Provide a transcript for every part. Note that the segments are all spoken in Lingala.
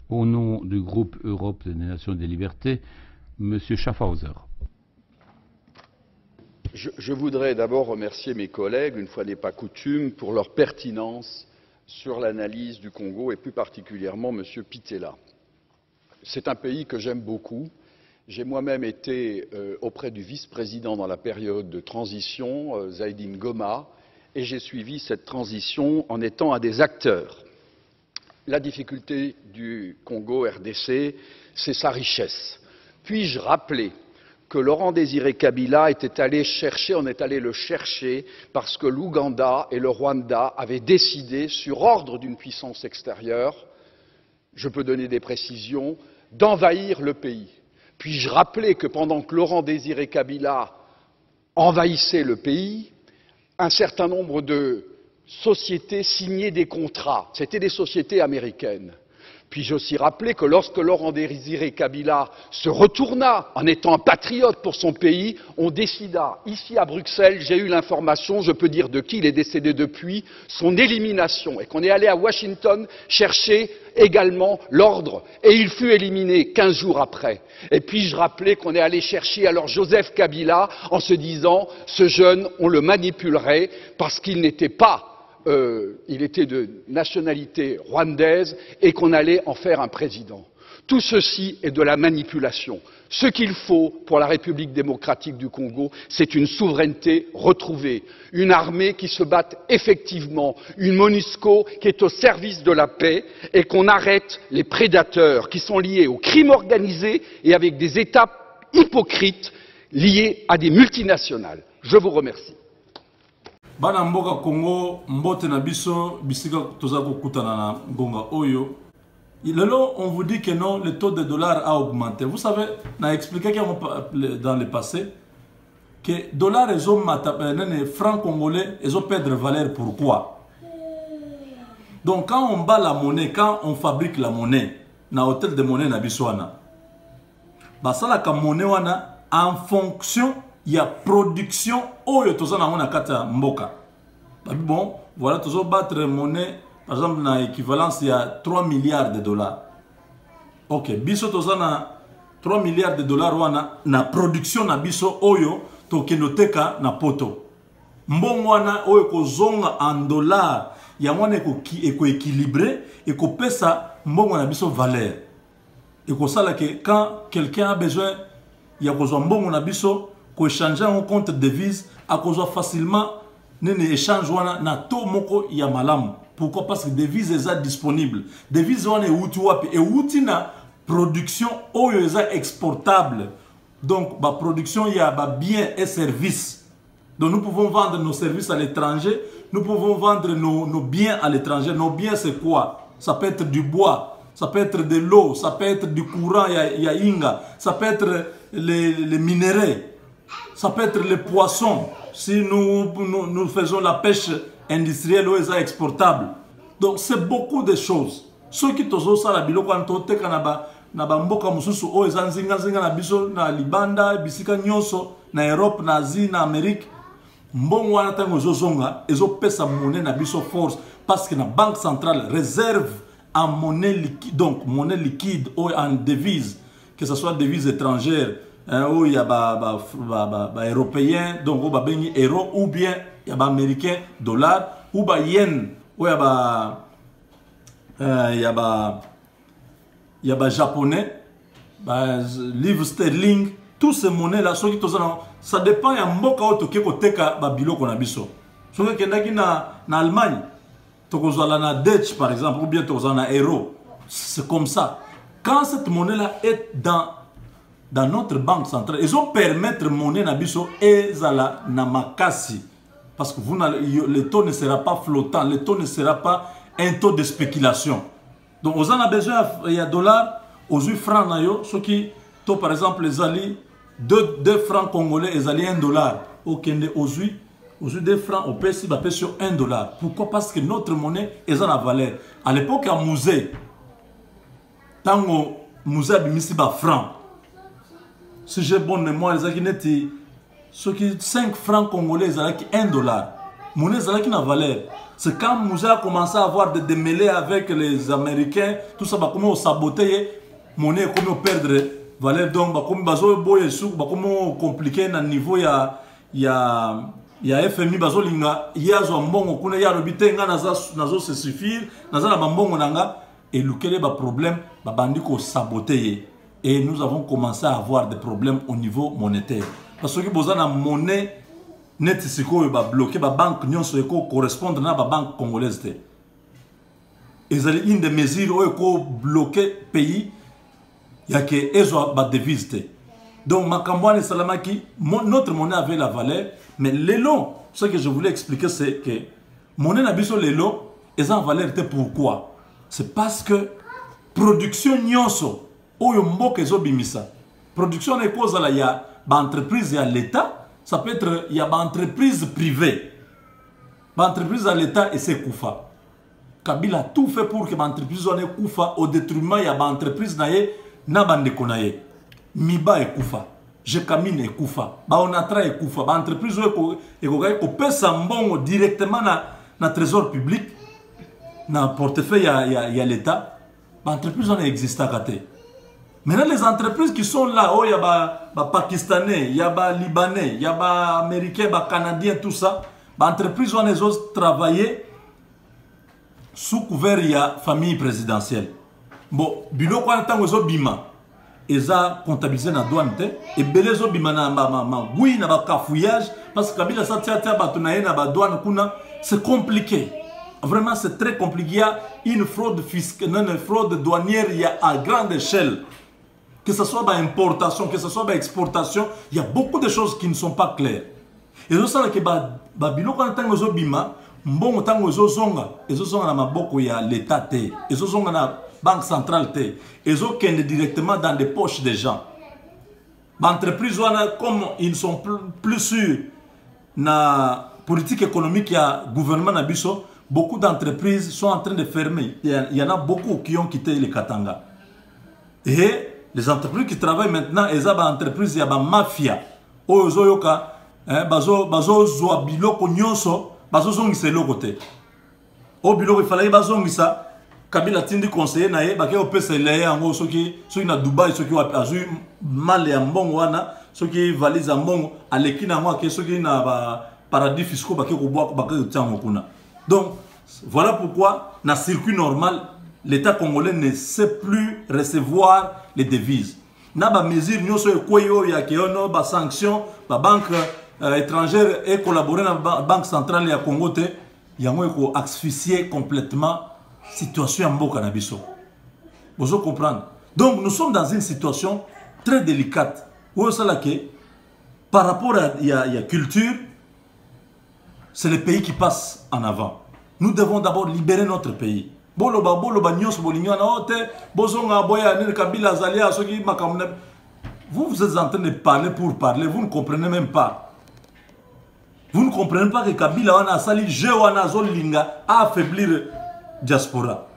Au nom du groupe Europe des Nations et des Libertés, M. Schaffhauser. Je voudrais d'abord remercier mes collègues, une fois n'est pas coutume, pour leur pertinence sur l'analyse du Congo et plus particulièrement M. Pittella. C'est un pays que j'aime beaucoup. J'ai moi-même été auprès du vice-président dans la période de transition, Zaïdine Goma, et j'ai suivi cette transition en étant un des acteurs. La difficulté du Congo RDC, c'est sa richesse. Puis-je rappeler que Laurent Désiré Kabila était allé chercher, on est allé le chercher parce que l'Ouganda et le Rwanda avaient décidé, sur ordre d'une puissance extérieure, je peux donner des précisions, d'envahir le pays. Puis-je rappeler que pendant que Laurent Désiré Kabila envahissait le pays, un certain nombre de sociétés signaient des contrats. C'étaient des sociétés américaines. Puis-je aussi rappeler que lorsque Laurent Désiré Kabila se retourna en étant un patriote pour son pays, on décida, ici à Bruxelles, j'ai eu l'information, je peux dire de qui il est décédé depuis, son élimination, et qu'on est allé à Washington chercher également l'ordre, et il fut éliminé 15 jours après. Et puis-je rappeler qu'on est allé chercher alors Joseph Kabila en se disant, ce jeune, on le manipulerait parce qu'il n'était pas il était de nationalité rwandaise et qu'on allait en faire un président. Tout ceci est de la manipulation. Ce qu'il faut pour la République démocratique du Congo, c'est une souveraineté retrouvée, une armée qui se batte effectivement, une MONUSCO qui est au service de la paix et qu'on arrête les prédateurs qui sont liés au crime organisé et avec des États hypocrites liés à des multinationales. Je vous remercie. Bana mboka Congo mbote na biso bisika toza kokutana na ngonga oyo. Lelo on vous dit que non, le taux de dollar a augmenté. Vous savez, n'a expliqué dans le passé que dollar et francs congolais ils ont perdre valeur. Pourquoi? Donc quand on bat la monnaie, quand on fabrique la monnaie na hôtel de monnaie na biswana, basala ka monnaie wana en fonction il y a production oyo tozana on a kata mboka. Bon, voilà tozo battre monnaie par exemple na équivalence il y a 3 milliards de dollars. OK, biso tozana 3 milliards de dollars wana na production na biso oyo tokenoteka na poto. Mbongo wana oyo kozonga en dollars ya mwana eko équilibré et ko pesa mbongo na biso valeur. Et ko sala que quand quelqu'un a besoin il y a kozwa mbongo na biso ko échanger en compte devise à cause facilement nene échange wana na to moko ya malamu. Pourquoi? Parce que devise est disponible. Devise wana outi wapi et outi na production oyo eza exportable. Donc ba production ya ba biens et services. Donc nous pouvons vendre nos services à l'étranger, nous pouvons vendre nos biens à l'étranger. Nos biens c'est quoi? Ça peut être du bois, ça peut être de l'eau, ça peut être du courant ya inga, ça peut être les minéraux. Ça peut être les poissons, si nous faisons la pêche industrielle ou exportable. Donc c'est beaucoup de choses. Ceux qui tozo sala biloko antote kanaba na bamboka mususu o ezanzinga zinga na biso na libanda bisika nyonso na Europe na Asie na Amérique mbongo wana tango zozonga ezo pesa monnaie na biso force parce que la banque centrale réserve en monnaie liquide, donc monnaie liquide ou en devise, que ce soit devise étrangère où il y a européen, donc où il y a euro, ou bien il y a américain, dollar, ou il y a yen, où il y a japonais, livre sterling, tous ces monnaies-là, ça dépend de mboka oto keko teka babilo konabiso. Ce qui est na Allemagne, tokozala na Dutch par exemple, ou bien tokozala na euro, c'est comme ça. Quand cette monnaie-là est dans notre banque centrale, ils ont permettre monnaie nabiso ezala na makasi parce que le taux ne sera pas flottant, le taux ne sera pas un taux de spéculation. Donc on a besoin il y a dollars, aux francs nayo, ce qui taux par exemple les alliés 2 francs congolais les alliés 1 dollar. OK, aux 2 francs on paie si paie sur 1 dollar. Pourquoi? Parce que notre monnaie est en valeur. À l'époque à musée tango musée bimisi ba francs. Si j'ai bonne mémoire, les qui 5 francs congolais, ils ont 1 dollar. monnaie qui n'a valeur. C'est quand Moussa a commencé à avoir des démêlés avec les Américains, tout ça, comment saboter monnaie, comment perdre valeur. Donc, comment compliqué à niveau ya FMI bazo linga yazo mbongo kuna ya robite nga nazo se suffire nazo na mbongo nanga et lukele ba problème ba bandiko saboter et nous avons commencé à avoir des problèmes au niveau monétaire parce que boza na monnaie net siko ba bloquer ba banque nyonso eko correspondre na ba banque congolaise te ezali une des mesures où eko bloquer pays ya ke ezo ba devise te. Donc, Makambouane Salamaki, notre monnaie avait la valeur, mais l'élo, ce que je voulais expliquer, c'est que monnaie n'abisso l'élo, et en valeur, pourquoi? C'est parce que production nyonso, ou yombo kezo bimisa. Production est cause là, il y a entreprise et à l'État, ça peut être, il y a entreprise privée. Entreprise à l'État et c'est Koufa. Kabila a tout fait pour que l'entreprise soit Koufa au détriment, il y a entreprise na bande konaye. Miba et Koufa, Jekamine et Koufa, Baonatra et Koufa, l'entreprise qui pèse mbongo directement dans le trésor public, dans le portefeuille, il y a l'État, l'entreprise existe à côté. Maintenant, les entreprises qui sont là, il y a des Pakistanais, il y a des Libanais, il y a des Américains, des Canadiens, tout ça, l'entreprise ont travaillé sous couvert de la famille présidentielle. Bon, bilo kwa ntango bima. Eza comptabilisé na douane te et belezo bimana gui na ba cafouillage parce que Kabila sa tia batunaye na ba douane kuna c'est compliqué. Vraiment c'est très compliqué. Il y a une fraude fiscale, une fraude douanière, il y a à grande échelle. Que ce soit ba importation, que ce soit ba exportation, il y a beaucoup de choses qui ne sont pas claires. Et c'est ça que ba biloko na tango zo bima, mbongo tango zo zonga na maboko ya l'état te. Ezo zonga na Banque centrale, ils ont directement dans les poches des gens. L'entreprise, comme ils ne sont plus sûrs de la politique économique et du gouvernement, beaucoup d'entreprises sont en train de fermer. Il y en a beaucoup qui ont quitté les Katanga. Et les entreprises qui travaillent maintenant, ils ont des entreprises, il y a des mafias. Ils ont des Kabila tindi conseiller na ye bake opesa leye ango soki na Dubai soki wa azu mal ya mbongo wana soki valise ya mbongo aleki na ngwa ke soki na ba paradis fiscaux bake ko boa bake tsango kuna. Donc voilà pourquoi na circuit normal l'État congolais ne sait plus recevoir les devises. Na ba mesure nyoso ekoyo ya keono ba sanction ba banque étrangère et collaborer na banque centrale ya Congo te yango eko asphyxier complètement situation en Mboka Nabiso. Vous comprenez? Donc nous sommes dans une situation très délicate. Où est-ce que par rapport à la culture, c'est le pays qui passe en avant. Nous devons d'abord libérer notre pays. Vous êtes en train de parler pour parler, vous ne comprenez même pas. Vous ne comprenez pas que Kabila wana sali je wana zolinga a affaiblir diaspora.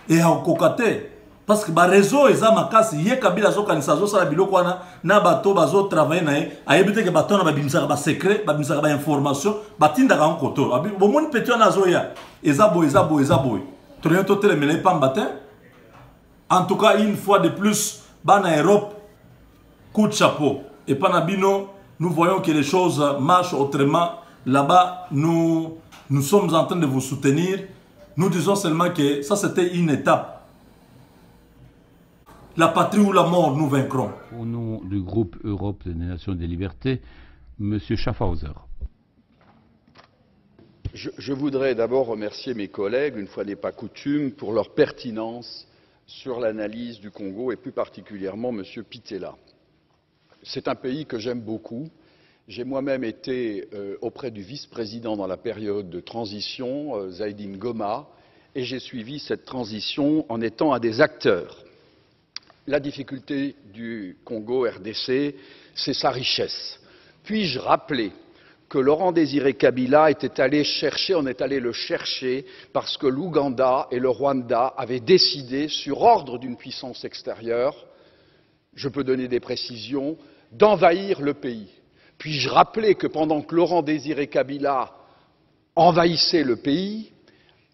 Et à kokate parce que ba réseau eza makasi ye Kabila zo kanisa zo sala biloko wana na bato bazo travailler na ye ayebite ke bato na ba bimisaka ba secret ba bimisaka ba information batinda ka nkoto bo moni petio na zo ya eza boy tourner to telemele pa matin. En tout cas une fois de plus bana Europe coup de chapeau et panabino nous voyons que les choses marchent autrement. Là-bas, nous sommes en train de vous soutenir. Nous disons seulement que ça, c'était une étape. La patrie ou la mort, nous vaincrons. Au nom du groupe Europe des Nations des Libertés, M. Schaffhauser. Je voudrais d'abord remercier mes collègues, une fois n'est pas coutume, pour leur pertinence sur l'analyse du Congo et plus particulièrement M. Pittella. C'est un pays que j'aime beaucoup. J'ai moi-même été auprès du vice-président dans la période de transition, Zaïdine Goma, et j'ai suivi cette transition en étant un des acteurs. La difficulté du Congo RDC, c'est sa richesse. Puis-je rappeler que Laurent Désiré Kabila était allé chercher, on est allé le chercher, parce que l'Ouganda et le Rwanda avaient décidé, sur ordre d'une puissance extérieure, je peux donner des précisions, d'envahir le pays. Puis-je rappeler que pendant que Laurent Désiré Kabila envahissaient le pays,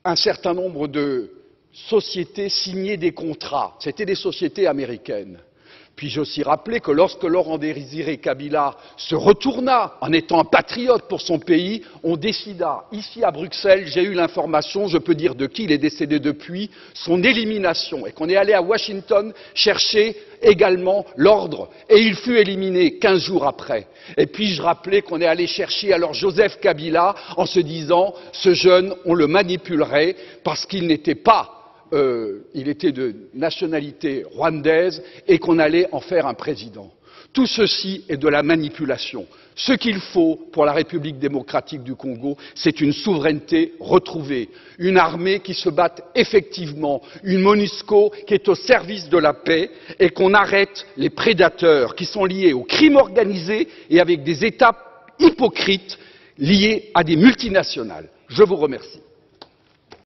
un certain nombre de sociétés signaient des contrats. C'était des sociétés américaines. Puis-je aussi rappeler que lorsque Laurent-Désiré Kabila se retourna en étant un patriote pour son pays, on décida, ici à Bruxelles, j'ai eu l'information, je peux dire de qui, il est décédé depuis, son élimination, et qu'on est allé à Washington chercher également l'ordre, et il fut éliminé 15 jours après. Et puis-je rappeler qu'on est allé chercher alors Joseph Kabila en se disant, ce jeune, on le manipulerait parce qu'il n'était pas il était de nationalité rwandaise et qu'on allait en faire un président. Tout ceci est de la manipulation. Ce qu'il faut pour la République démocratique du Congo, c'est une souveraineté retrouvée, une armée qui se batte effectivement, une MONUSCO qui est au service de la paix et qu'on arrête les prédateurs qui sont liés au crime organisé et avec des États hypocrites liés à des multinationales. Je vous remercie.